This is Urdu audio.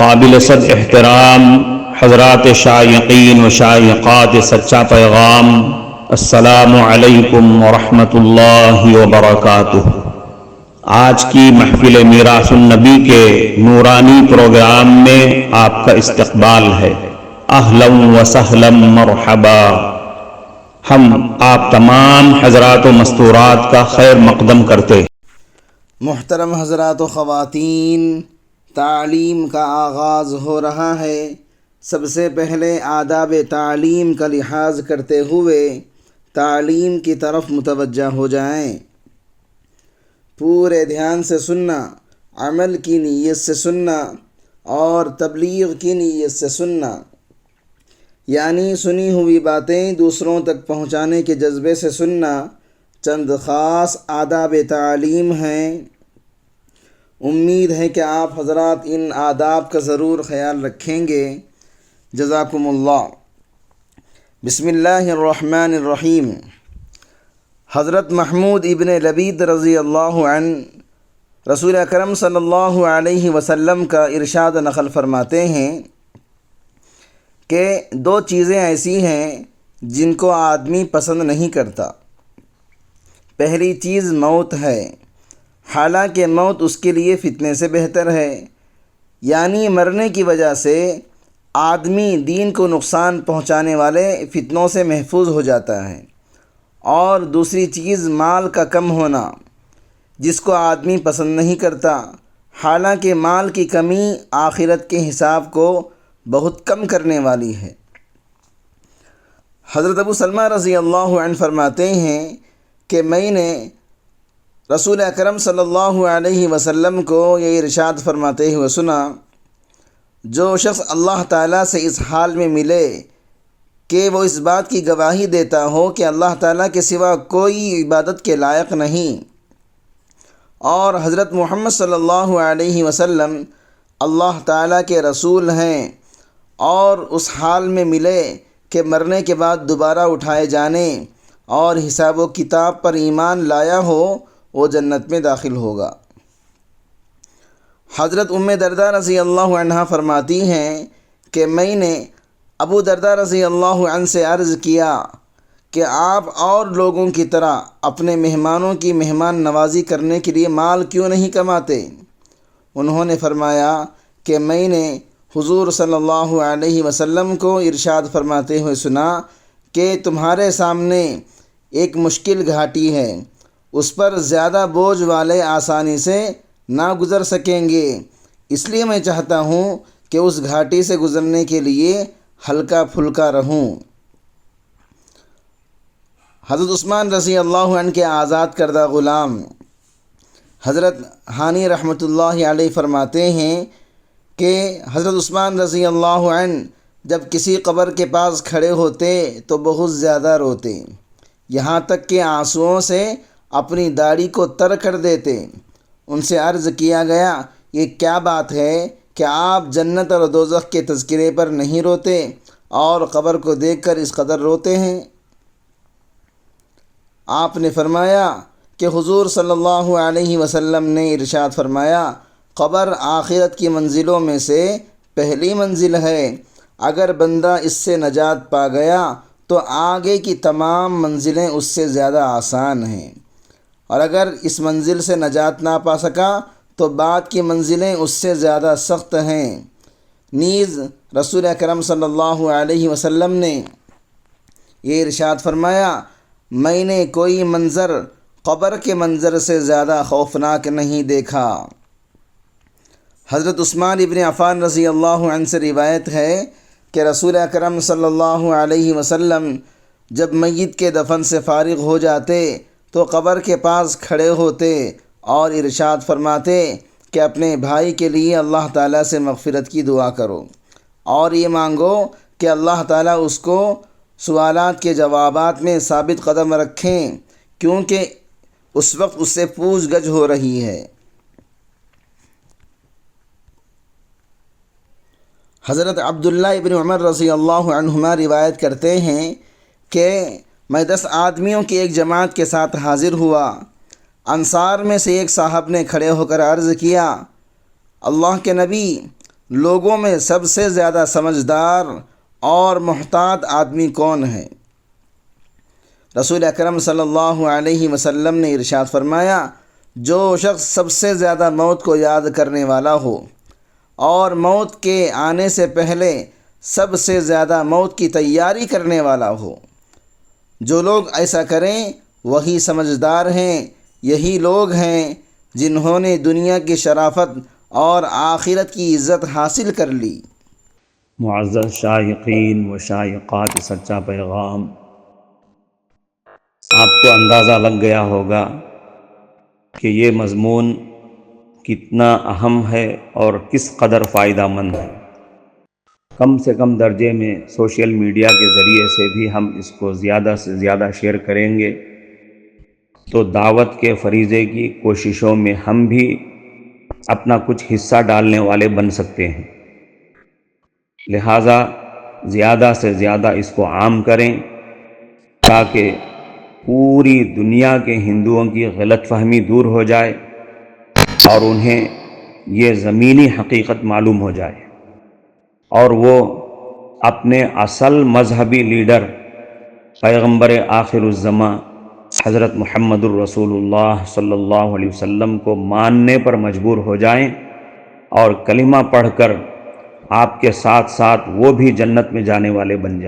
قابل صد احترام حضرات شائقین و شائقات سچا پیغام، السلام علیکم ورحمۃ اللہ وبرکاتہ۔ آج کی محفل میراث النبی کے نورانی پروگرام میں آپ کا استقبال ہے۔ اہلا و سہلا مرحبا۔ ہم آپ تمام حضرات و مستورات کا خیر مقدم کرتے۔ محترم حضرات و خواتین، تعلیم کا آغاز ہو رہا ہے۔ سب سے پہلے آداب تعلیم کا لحاظ کرتے ہوئے تعلیم کی طرف متوجہ ہو جائیں۔ پورے دھیان سے سننا، عمل کی نیت سے سننا اور تبلیغ کی نیت سے سننا، یعنی سنی ہوئی باتیں دوسروں تک پہنچانے کے جذبے سے سننا چند خاص آداب تعلیم ہیں۔ امید ہے کہ آپ حضرات ان آداب کا ضرور خیال رکھیں گے۔ جزاکم اللہ۔ بسم اللہ الرحمن الرحیم۔ حضرت محمود ابن لبید رضی اللہ عنہ رسول اکرم صلی اللہ علیہ وسلم کا ارشاد نقل فرماتے ہیں کہ دو چیزیں ایسی ہیں جن کو آدمی پسند نہیں کرتا۔ پہلی چیز موت ہے، حالانکہ موت اس کے لیے فتنے سے بہتر ہے، یعنی مرنے کی وجہ سے آدمی دین کو نقصان پہنچانے والے فتنوں سے محفوظ ہو جاتا ہے۔ اور دوسری چیز مال کا کم ہونا، جس کو آدمی پسند نہیں کرتا، حالانکہ مال کی کمی آخرت کے حساب کو بہت کم کرنے والی ہے۔ حضرت ابو سلمہ رضی اللہ عنہ فرماتے ہیں کہ میں نے رسول اکرم صلی اللہ علیہ وسلم کو یہ ارشاد فرماتے ہوئے سنا، جو شخص اللہ تعالیٰ سے اس حال میں ملے کہ وہ اس بات کی گواہی دیتا ہو کہ اللہ تعالیٰ کے سوا کوئی عبادت کے لائق نہیں، اور حضرت محمد صلی اللہ علیہ وسلم اللہ تعالیٰ کے رسول ہیں، اور اس حال میں ملے کہ مرنے کے بعد دوبارہ اٹھائے جانے اور حساب و کتاب پر ایمان لایا ہو، وہ جنت میں داخل ہوگا۔ حضرت ام درداء رضی اللہ عنہا فرماتی ہیں کہ میں نے ابو درداء رضی اللہ عنہ سے عرض کیا کہ آپ اور لوگوں کی طرح اپنے مہمانوں کی مہمان نوازی کرنے کے لیے مال کیوں نہیں کماتے؟ انہوں نے فرمایا کہ میں نے حضور صلی اللہ علیہ وسلم کو ارشاد فرماتے ہوئے سنا کہ تمہارے سامنے ایک مشکل گھاٹی ہے، اس پر زیادہ بوجھ والے آسانی سے نہ گزر سکیں گے، اس لیے میں چاہتا ہوں کہ اس گھاٹی سے گزرنے کے لیے ہلکا پھلکا رہوں۔ حضرت عثمان رضی اللہ عنہ کے آزاد کردہ غلام حضرت ہانی رحمۃ اللہ علیہ فرماتے ہیں کہ حضرت عثمان رضی اللہ عنہ جب کسی قبر کے پاس کھڑے ہوتے تو بہت زیادہ روتے، یہاں تک کہ آنسوؤں سے اپنی داڑھی کو تر کر دیتے۔ ان سے عرض کیا گیا، یہ کیا بات ہے کہ آپ جنت اور دوزخ کے تذکرے پر نہیں روتے اور قبر کو دیکھ کر اس قدر روتے ہیں؟ آپ نے فرمایا کہ حضور صلی اللہ علیہ وسلم نے ارشاد فرمایا، قبر آخرت کی منزلوں میں سے پہلی منزل ہے، اگر بندہ اس سے نجات پا گیا تو آگے کی تمام منزلیں اس سے زیادہ آسان ہیں، اور اگر اس منزل سے نجات نہ پا سکا تو بعد کی منزلیں اس سے زیادہ سخت ہیں۔ نیز رسول اکرم صلی اللہ علیہ وسلم نے یہ ارشاد فرمایا، میں نے کوئی منظر قبر کے منظر سے زیادہ خوفناک نہیں دیکھا۔ حضرت عثمان ابن عفان رضی اللہ عنہ سے روایت ہے کہ رسول اکرم صلی اللہ علیہ وسلم جب میت کے دفن سے فارغ ہو جاتے تو قبر کے پاس کھڑے ہوتے اور ارشاد فرماتے کہ اپنے بھائی کے لیے اللہ تعالیٰ سے مغفرت کی دعا کرو اور یہ مانگو کہ اللہ تعالیٰ اس کو سوالات کے جوابات میں ثابت قدم رکھیں، کیونکہ اس وقت اس سے پوچھ گچھ ہو رہی ہے۔ حضرت عبداللہ ابن عمر رضی اللہ عنہما روایت کرتے ہیں کہ میں 10 آدمیوں کی ایک جماعت کے ساتھ حاضر ہوا۔ انصار میں سے ایک صاحب نے کھڑے ہو کر عرض کیا، اللہ کے نبی، لوگوں میں سب سے زیادہ سمجھدار اور محتاط آدمی کون ہے؟ رسول اکرم صلی اللہ علیہ وسلم نے ارشاد فرمایا، جو شخص سب سے زیادہ موت کو یاد کرنے والا ہو اور موت کے آنے سے پہلے سب سے زیادہ موت کی تیاری کرنے والا ہو۔ جو لوگ ایسا کریں وہی سمجھدار ہیں، یہی لوگ ہیں جنہوں نے دنیا کی شرافت اور آخرت کی عزت حاصل کر لی۔ معزز شائقین و شائقات سچا پیغام، آپ کو اندازہ لگ گیا ہوگا کہ یہ مضمون کتنا اہم ہے اور کس قدر فائدہ مند ہے۔ کم سے کم درجے میں سوشل میڈیا کے ذریعے سے بھی ہم اس کو زیادہ سے زیادہ شیئر کریں گے تو دعوت کے فریضے کی کوششوں میں ہم بھی اپنا کچھ حصہ ڈالنے والے بن سکتے ہیں۔ لہٰذا زیادہ سے زیادہ اس کو عام کریں تاکہ پوری دنیا کے ہندوؤں کی غلط فہمی دور ہو جائے اور انہیں یہ زمینی حقیقت معلوم ہو جائے، اور وہ اپنے اصل مذہبی لیڈر پیغمبر آخر الزماں حضرت محمد الرسول اللہ صلی اللہ علیہ وسلم کو ماننے پر مجبور ہو جائیں اور کلمہ پڑھ کر آپ کے ساتھ ساتھ وہ بھی جنت میں جانے والے بن جائیں۔